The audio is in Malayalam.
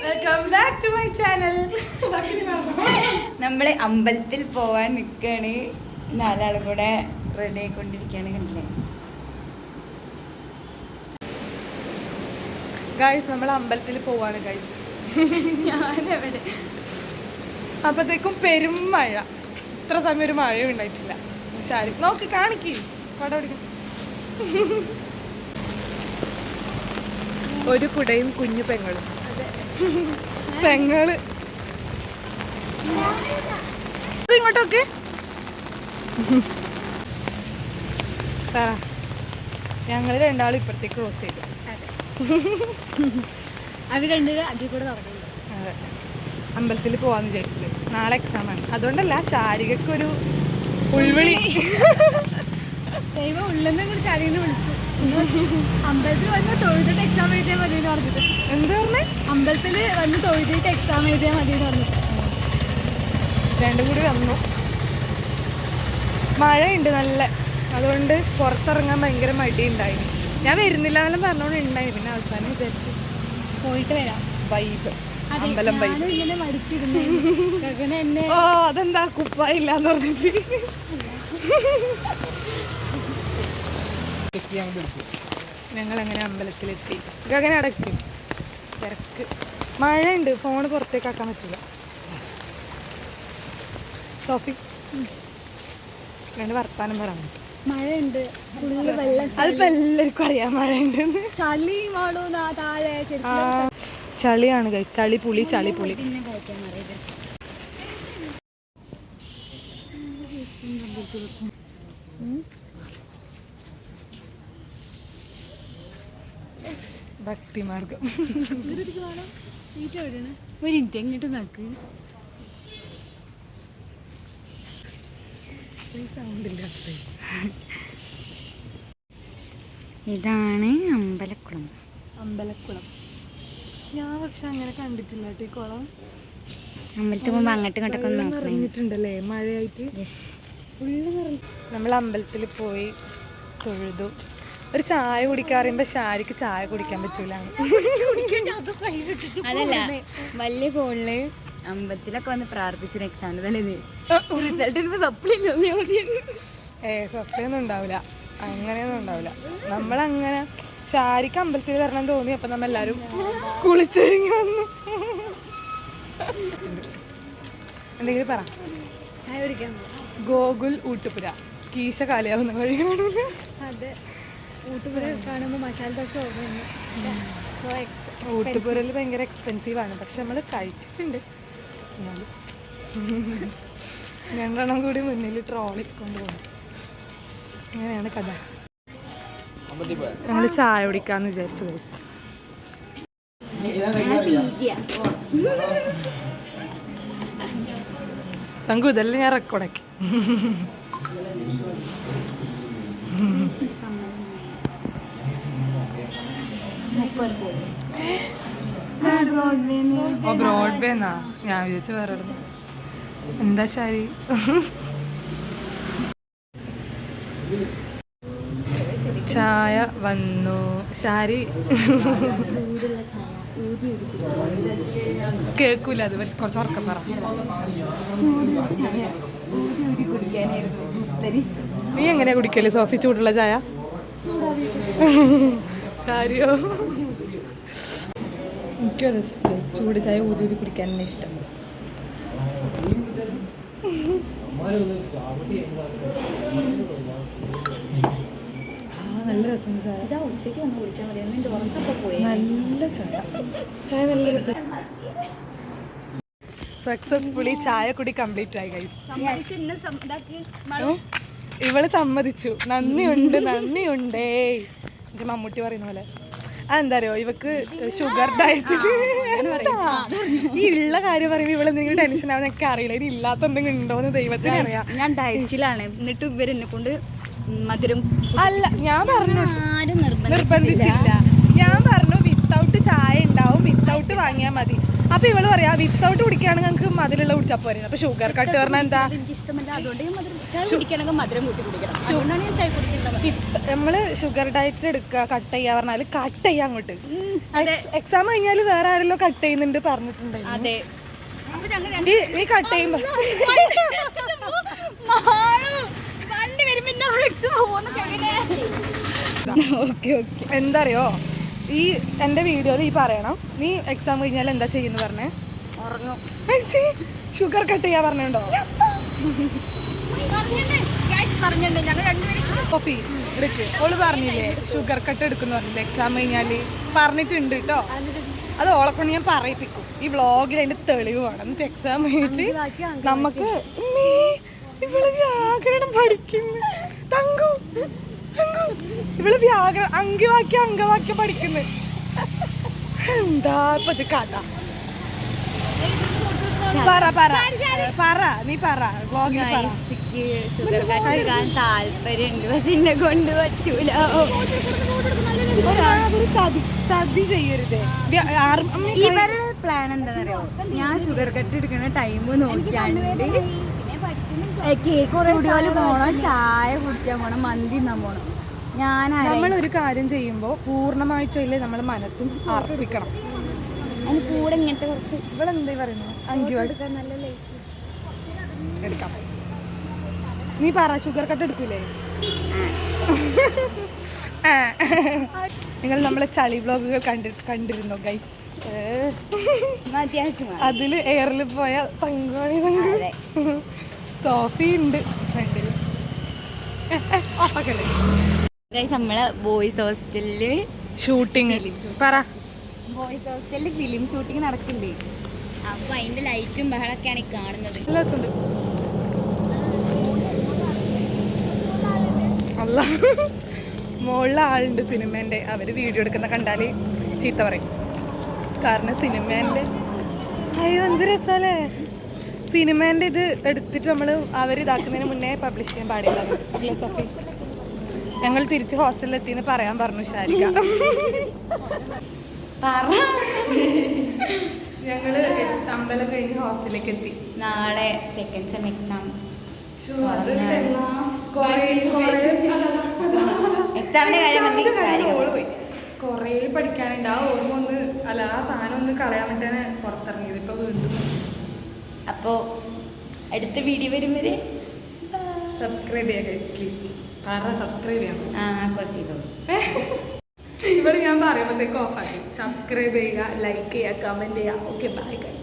Welcome back to my channel. നമ്മള് അമ്പലത്തിൽ പോവാൻ നിൽക്കാണ്. നാലാളും കൂടെ റെഡി ആയിക്കൊണ്ടിരിക്കുകയാണ്. കണ്ടില്ലേ ഗൈസ്, നമ്മൾ അമ്പലത്തിൽ പോവാണ് ഗൈസ്. ഞാനെവിടെ അപ്പത്തേക്കും പെരും മഴ. ഇത്ര സമയം ഒരു മഴയും ഉണ്ടായിട്ടില്ല. ശരി, നോക്ക്, കാണിക്ക്. പടം പിടിക്കും. ഒരു കുടയും കുഞ്ഞു പെങ്ങളും. പെങ്ങള് ഇങ്ങോട്ടൊക്കെ ഞങ്ങള് രണ്ടാളും ഇപ്പഴത്തേക്ക് ക്രോസ് ചെയ്തു. അത് രണ്ടുപേരും അതിൽ കൂടെ നടക്കുന്നു. അതെ, അമ്പലത്തിൽ പോവാന്ന് വിചാരിച്ചില്ലേ. നാളെ എക്സാമാണ്. അതുകൊണ്ടല്ല, ശാരികക്കൊരു ഉൾവിളി. ദൈവം ഉള്ളെന്നെ കൂടി ശാരീനെ വിളിച്ചു. അമ്പലത്തിൽ വന്ന് തൊഴുതിട്ട് എക്സാം എഴുതിയാൽ മതി എന്ന് പറഞ്ഞിട്ട്. എന്താ പറഞ്ഞേ? അമ്പലത്തിൽ വന്ന് തൊഴുതിട്ട് എക്സാം എഴുതിയാൽ മതി എന്ന് പറഞ്ഞിട്ട് രണ്ടും കൂടി വന്നു. മഴയുണ്ട് നല്ല, അതുകൊണ്ട് പുറത്തിറങ്ങാൻ ഭയങ്കര മടിയുണ്ടായിരുന്നു. ഞാൻ വരുന്നില്ല എന്നെല്ലാം പറഞ്ഞോണ്ട് ഉണ്ടായി. പിന്നെ അവസാനം വിചാരിച്ചു പോയിട്ട് വരാം. വൈബ്, അമ്പലം വൈബ്. ഇങ്ങനെ മടിച്ചിരുന്നു. എന്നെ ഓ, അതെന്താ കുപ്പായില്ലാന്ന് പറഞ്ഞിട്ട്. ഞങ്ങളങ്ങനെ അമ്പലത്തിലെത്തി. ഗഗന അടയ്ക്കും, തിരക്ക്, മഴയുണ്ട്. ഫോണ് പുറത്തേക്കാക്കാൻ പറ്റില്ല. സോഫി രണ്ട് വർത്താനം പറഞ്ഞു. മഴയുണ്ട്, ഫുള്ള് വെള്ളം. അതിപ്പോ എല്ലാവർക്കും അറിയാം മഴയുണ്ട്. ചളി മാളൂ താഴെ. ചളിയാണ് കഴിച്ച്, ചളി പുളി, ചളി പുളി. ഭക്തിമാർഗം. ഒരു മിനിറ്റ് എങ്ങോട്ട് നോക്ക്. ഇതാണ് അമ്പലക്കുളം. അമ്പലക്കുളം ഞാൻ പക്ഷെ അങ്ങനെ കണ്ടിട്ടില്ല കേട്ടോ. ഈ കുളം അമ്പലത്തിൽ പോകുമ്പോ അങ്ങോട്ടും ഇങ്ങോട്ടൊക്കെ നിറഞ്ഞിട്ടുണ്ടല്ലേ മഴയായിട്ട്. നമ്മൾ അമ്പലത്തിൽ പോയി തൊഴുതു. ഒരു ചായ കുടിക്കാൻ പറയുമ്പോ ശാരിക്ക് ചായ കുടിക്കാൻ പറ്റൂല. അതല്ല, വലിയ കോളില് അമ്പലത്തിലൊക്കെ വന്ന് പ്രാർത്ഥിച്ചിട്ട് എക്സാമിന് തലേന്ന് റിസൾട്ട് സപ്ലി സത്യമൊന്നും ഉണ്ടാവില്ല, അങ്ങനെയൊന്നും ഉണ്ടാവില്ല. നമ്മളങ്ങനെ ശാരിക്ക് അമ്പലത്തിൽ വരണം തോന്നി. അപ്പൊ നമ്മളെല്ലാരും കുളിച്ചൊരുങ്ങി വന്നു. എന്തെങ്കിലും പറ. ചായ കുടിക്കാൻ ഗോകുൽ ഊട്ടുപുര കീശ കാലിയാവുന്ന വഴി കാണുന്നു. അതെ, ഊട്ടുപുര കാണുമ്പോൾ മസാല ദോശ ഊട്ടുപുരയിൽ ഭയങ്കര എക്സ്പെൻസീവ് ആണ്. പക്ഷെ നമ്മൾ കഴിച്ചിട്ടുണ്ട്. രണ്ടെണ്ണം കൂടി മുന്നിൽ ട്രോളി കൊണ്ടുപോകും. അങ്ങനെയാണ് കഥ. ഞങ്ങൾ ചായ കുടിക്കാന്ന് വിചാരിച്ചു ഗൈസ്. തങ്കു ഇതെല്ലാം ഞാൻ റെക്കോർഡാക്കി. ബ്രോഡ്വേ എന്നാ ഞാൻ വിചാരിച്ചു വേറെ. എന്താ ശാരി? ചായ വന്നു. ശാരി കേൾക്കൂല, അത് കുറച്ച് ഉറക്കം പറ. നീ എങ്ങനെയാ കുടിക്കല് സോഫി ചൂടുള്ള ചായ? ശാരിയോ? എനിക്കും അതെ, ചൂട് ചായ ഊതി ഊതി കുടിക്കാൻ തന്നെ ഇഷ്ടം. നല്ല രസം ചായ. ഉച്ചയ്ക്ക് വന്ന് കുടിച്ചാൽ മതി. നല്ല ചായ, ചായ നല്ല രസം. സക്സസ്ഫുള്ളി ചായ കുടി കംപ്ലീറ്റ് ആയി ഗൈസ്. ഇവള് സമ്മതിച്ചു. നന്ദിയുണ്ട്, നന്ദിയുണ്ടേ. എന്റെ മമ്മൂട്ടി പറയുന്ന പോലെ. അതെന്താ അറിയോ, ഇവക്ക് ഷുഗർ ഡയറ്റ്. ഈ ഉള്ള കാര്യം പറയുമ്പോൾ ഇവള് എന്തെങ്കിലും ടെൻഷൻ ആവുന്ന എനിക്ക് അറിയില്ല. ഇനി ഇല്ലാത്ത എന്തെങ്കിലും ഉണ്ടോന്ന് ദൈവത്തിന് അറിയാം. ഞാൻ ഡയറ്റിലാണ്, എന്നിട്ട് ഇവരെന്നെ കൊണ്ട് മധുരം അല്ല. ഞാൻ പറഞ്ഞു, നിർബന്ധിച്ചില്ല. ഞാൻ പറഞ്ഞു വിത്തൗട്ട് ചായ ഉണ്ടാവും, വിത്തൗട്ട് വാങ്ങിയാൽ മതി. അപ്പൊ ഇവള് പറയാ വിത്തൗട്ട് കുടിക്കുകയാണെങ്കിൽ ഞങ്ങൾക്ക് മധുരമുള്ള കുടിച്ചാൽ പോരെ. അപ്പൊ ഷുഗർ കട്ട് പറഞ്ഞാൽ എന്താ, നമ്മള് ഷുഗർ ഡയറ്റ് എടുക്കുക കട്ട് ചെയ്യാ പറഞ്ഞാല് കട്ട് ചെയ്യാൻ അങ്ങോട്ട്. എക്സാം കഴിഞ്ഞാല് വേറെ ആരെല്ലോ കട്ട് ചെയ്യുന്നുണ്ട് പറഞ്ഞിട്ടുണ്ടായിരുന്നു. നീ കട്ട് ചെയ്യുമ്പോ എന്താ അറിയോ, ഈ എന്റെ വീഡിയോയിൽ ഈ പറയണം നീ എക്സാം കഴിഞ്ഞാൽ എന്താ ചെയ്യുന്നു പറഞ്ഞേ. ഷുഗർ കട്ട് ചെയ്യാ പറഞ്ഞോ. കോഫി എടുക്ക്. ഓള് പറഞ്ഞില്ലേ ഷുഗർ കട്ട് എടുക്കുന്നു പറഞ്ഞില്ലേ എക്സാം കഴിഞ്ഞാല്, പറഞ്ഞിട്ടുണ്ട് കേട്ടോ. അത് ഓളെ കൊണ്ട് ഞാൻ പറയിപ്പിക്കും. ഈ വ്ളോഗിൽ അതിന്റെ തെളിവ് വേണം. എന്നിട്ട് എക്സാം കഴിഞ്ഞിട്ട് നമുക്ക് ഇവള് വ്യാകരണം പഠിക്കുന്നു. തങ്കു ഇവള് വ്യാകരണം അങ്കവാക്യം പഠിക്കുന്നു. എന്താ ഇപ്പൊ ഇത് കഥ? നീ പറ വ്ളോഗിൽ താല്പര്യമുണ്ട്, പക്ഷെ എന്നെ കൊണ്ട് പറ്റൂല. ചതി ചെയ്യരുതേ. ഇവരുടെ പ്ലാൻ എന്താണെന്നറിയോ, ഞാൻ ഷുഗർ കട്ട് എടുക്കുന്ന ടൈം നോക്കിയാണ്ട് കേക്ക് സ്റ്റുഡിയോയില് പോണം, ചായ കുടിക്കാൻ പോണം, മന്തി തിന്നാൻ പോണം. നമ്മളൊരു കാര്യം ചെയ്യുമ്പോൾ പൂർണ്ണമായിട്ടില്ലേ നമ്മൾ മനസ്സും അർപ്പിക്കണം. അതിന് കൂടെ ഇങ്ങനത്തെ കുറച്ച് ഇവളെന്താ പറയുന്നു അങ്കിവാട് എടുക്കാം. നീ പറ ഷുഗർ കട്ട് എടുക്കൂലേ? നിങ്ങൾ നമ്മളെ ചളി വ്ലോഗുകൾ കണ്ടിരുന്നോ ഗൈസ്? അതില് എയറിൽ പോയ തങ്കോണി സോഫി ഉണ്ട് ഫ്രണ്ടില്. നമ്മളെ ബോയ്സ് ഹോസ്റ്റലില് ഷൂട്ടിങ് പറ. ബോയ്സ് ഹോസ്റ്റലിൽ ഫിലിം ഷൂട്ടിങ് നടക്കുന്നുണ്ട്. അപ്പൊ അതിന്റെ ലൈറ്റും ബഹളൊക്കെയാണ് ഈ കാണുന്നത്. അല്ല മുകളിലെ ആളുണ്ട് സിനിമേന്റെ, അവര് വീഡിയോ എടുക്കുന്ന കണ്ടാല് ചീത്ത പറയും. കാരണം സിനിമേന്റെ അയ്യോ എന്ത് രസല്ലേ, സിനിമേന്റെ ഇത് എടുത്തിട്ട് നമ്മള് അവരിതാക്കുന്നതിന് മുന്നേ പബ്ലിഷ് ചെയ്യാൻ പാടില്ല. സോഫി ഞങ്ങൾ തിരിച്ച് ഹോസ്റ്റലിൽ എത്തിന്ന് പറയാൻ പറഞ്ഞു ശാരിക. ഞങ്ങള് അമ്പലം കഴിഞ്ഞ് ഹോസ്റ്റലിലേക്ക് എത്തി. നാളെ സെക്കൻഡ് സെം എക്സാം. കൊറേ പഠിക്കാനുണ്ട്. ആ ഓർമ്മ ഒന്ന് അല്ല ആ സാധനം ഒന്ന് കളയാൻ വേണ്ടിയാണ് പുറത്തിറങ്ങിയത്. ഇപ്പൊ വീണ്ടും അപ്പോ അടുത്ത വീഡിയോ വരും വരെ സബ്സ്ക്രൈബ് ചെയ്യുക പ്ലീസ്. സബ്സ്ക്രൈബ് ചെയ്യണം. കുറച്ച് ചെയ്തോളൂ. ഇവിടെ ഞാൻ പറയുമ്പോഴത്തേക്ക് ഓഫാക്കി. സബ്സ്ക്രൈബ് ചെയ്യുക, ലൈക്ക് ചെയ്യുക, കമന്റ് ചെയ്യുക. Okay bye guys.